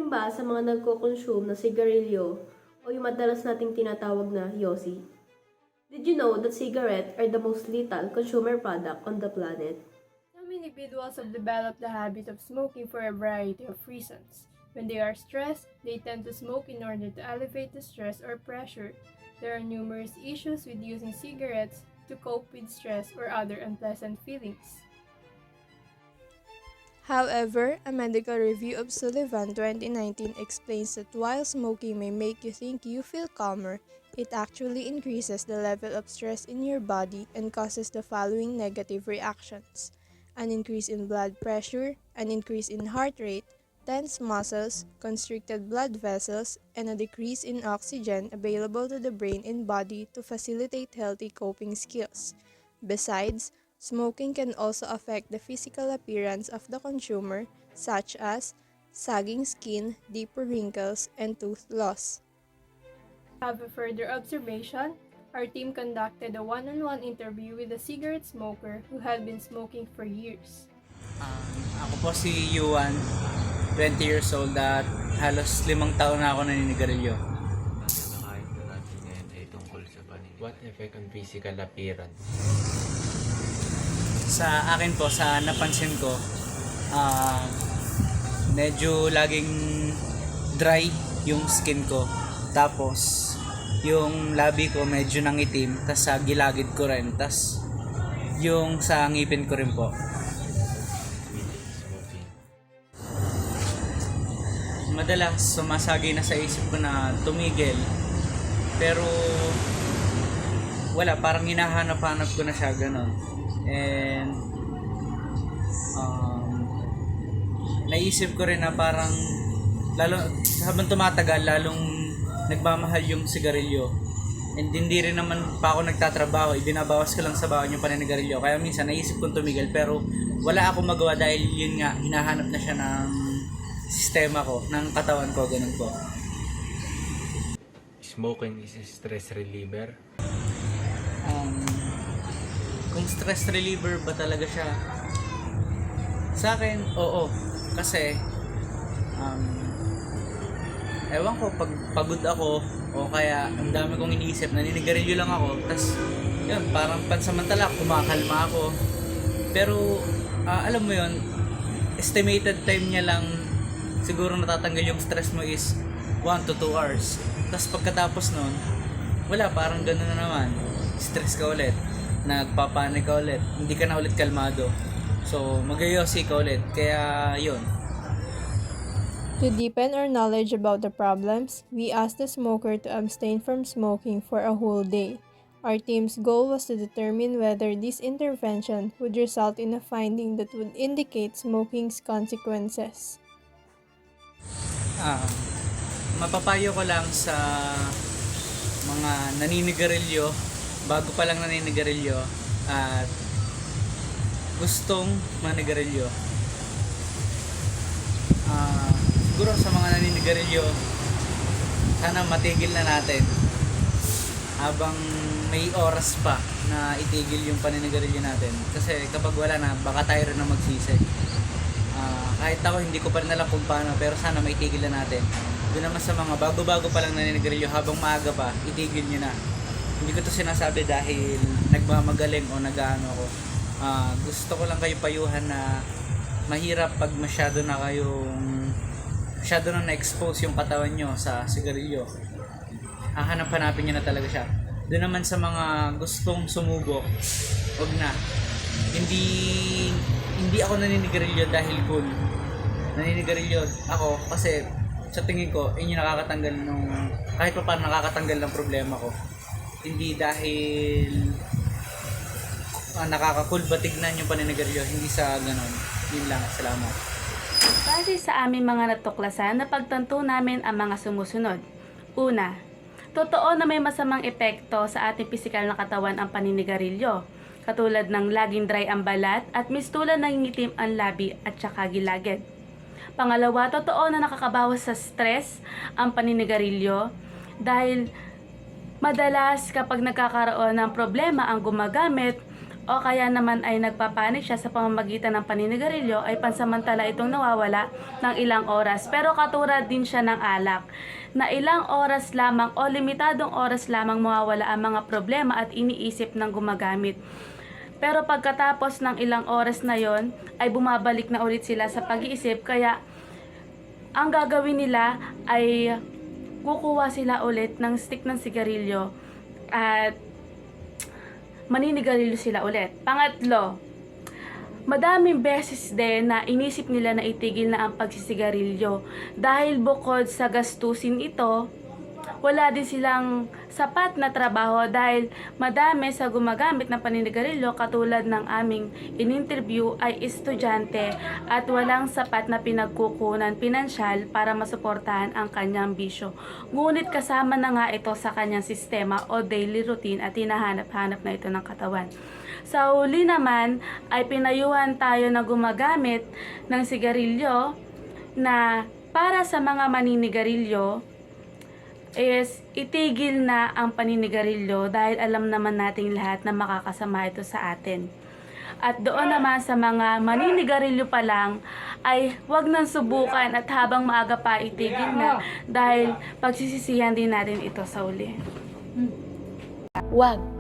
rin ba sa mga nagko-consume na sigarilyo o yung madalas nating tinatawag na yosi? Did you know that cigarettes are the most lethal consumer product on the planet? Some individuals have developed the habit of smoking for a variety of reasons. When they are stressed, they tend to smoke in order to elevate the stress or pressure. There are numerous issues with using cigarettes to cope with stress or other unpleasant feelings. However, a medical review of Sullivan 2019 explains that while smoking may make you think you feel calmer, it actually increases the level of stress in your body and causes the following negative reactions: an increase in blood pressure, an increase in heart rate, tense muscles, constricted blood vessels, and a decrease in oxygen available to the brain and body to facilitate healthy coping skills. Besides, smoking can also affect the physical appearance of the consumer, such as sagging skin, deeper wrinkles, and tooth loss. Have a further observation? Our team conducted a one-on-one interview with a cigarette smoker who had been smoking for years. Ako po si Yuan, 20 years old at halos 5 taon na ako naninigarilyo. Nakakain po natin ngayon ay tungkol sa what effect on physical appearance. Sa akin po, sa napansin ko, medyo laging dry yung skin ko. Tapos, yung labi ko medyo nangitim, tas sa gilagid ko rin, tas yung sa ngipin ko rin po. Smoking. Madalas sumasagi na sa isip ko na tumigil, pero wala, parang hinahanap-hanap ko na siya ganun. And naisip ko rin na parang lalo habang tumatagal lalong nagmamahal yung sigarilyo, and hindi rin naman pa ako nagtatrabaho, ibinabawas ko lang sa baon yung paninigarilyo, kaya minsan naisip kong tumigil pero wala akong magawa dahil yun nga, hinahanap na siya ng sistema ko, ng katawan ko, ganun po. Smoking is a stress reliever. Kung stress reliever ba talaga siya, sa akin, oo, kasi ewan ko, pag pagod ako o kaya ang dami kong iniisip, naninigarilyo lang ako, tas yun, parang pansamantala kumakalma ako, pero alam mo yun, estimated time niya lang siguro natatanggal yung stress mo is 1 to 2 hours, tas pagkatapos nun wala, parang gano'n na naman, stress ka ulit, nagpapanik ka ulit, hindi ka na ulit kalmado, so magayosi ka ulit, kaya yun. To deepen our knowledge about the problems, we asked the smoker to abstain from smoking for a whole day. Our team's goal was to determine whether this intervention would result in a finding that would indicate smoking's consequences. Mapapayo ko lang sa mga naninigarilyo, bago pa lang naninigarilyo at gustong manigarilyo. Siguro sa mga naninigarilyo, sana matigil na natin habang may oras pa na itigil yung paninigarilyo natin, kasi kapag wala na, baka tayo rin na magsisi. Kahit ako hindi ko pa rin alam kung paano, pero sana maitigil na natin. Doon naman sa mga bago-bago pa lang naninigarilyo, habang maaga pa, itigil nyo na. Hindi ko to sinasabi dahil nagmamagaling o nag-ano ko. Gusto ko lang kayo payuhan na mahirap pag masyado na na-expose yung katawan nyo sa sigarilyo. Hahanap-hanapin nyo na talaga siya. Doon naman sa mga gustong sumubok, wag na. Hindi ako naninigarilyo dahil cool. Naninigarilyo ako kasi sa tingin ko, yun yung nakakatanggal kahit pa paano nakakatanggal ng problema ko. Hindi dahil nakaka-cool ba tignan yung paninigarilyo, hindi sa ganon. Yun lang, salamat. Base sa aming mga natuklasan, napagtanto namin ang mga sumusunod. Una, totoo na may masamang epekto sa ating pisikal na katawan ang paninigarilyo, katulad ng laging dry ang balat at mistulan ng ngitim ang labi at saka gilagid. Pangalawa, totoo na nakakabawas sa stress ang paninigarilyo dahil madalas kapag nagkakaroon ng problema ang gumagamit o kaya naman ay nagpapanik siya sa pamamagitan ng paninigarilyo, ay pansamantala itong nawawala ng ilang oras. Pero katulad din siya ng alak, na ilang oras lamang o limitadong oras lamang mawawala ang mga problema at iniisip ng gumagamit. Pero pagkatapos ng ilang oras na yon, ay bumabalik na ulit sila sa pag-iisip, kaya ang gagawin nila ay kukuha sila ulit ng stick ng sigarilyo at maninigarilyo sila ulit. Pangatlo, madaming beses din na inisip nila na itigil na ang pagsisigarilyo dahil bukod sa gastusin ito, wala din silang sapat na trabaho dahil madami sa gumagamit ng paninigarilyo katulad ng aming in-interview ay estudyante at walang sapat na pinagkukunan pinansyal para masuportahan ang kanyang bisyo. Ngunit kasama na nga ito sa kanyang sistema o daily routine at hinahanap-hanap na ito ng katawan. Sa huli naman ay pinayuhan tayo na gumagamit ng sigarilyo na para sa mga maninigarilyo is itigil na ang paninigarilyo dahil alam naman nating lahat na makakasama ito sa atin. At doon naman sa mga maninigarilyo pa lang ay wag nang subukan at habang maaga pa itigil na dahil pagsisisihan din natin ito sa uli. Wag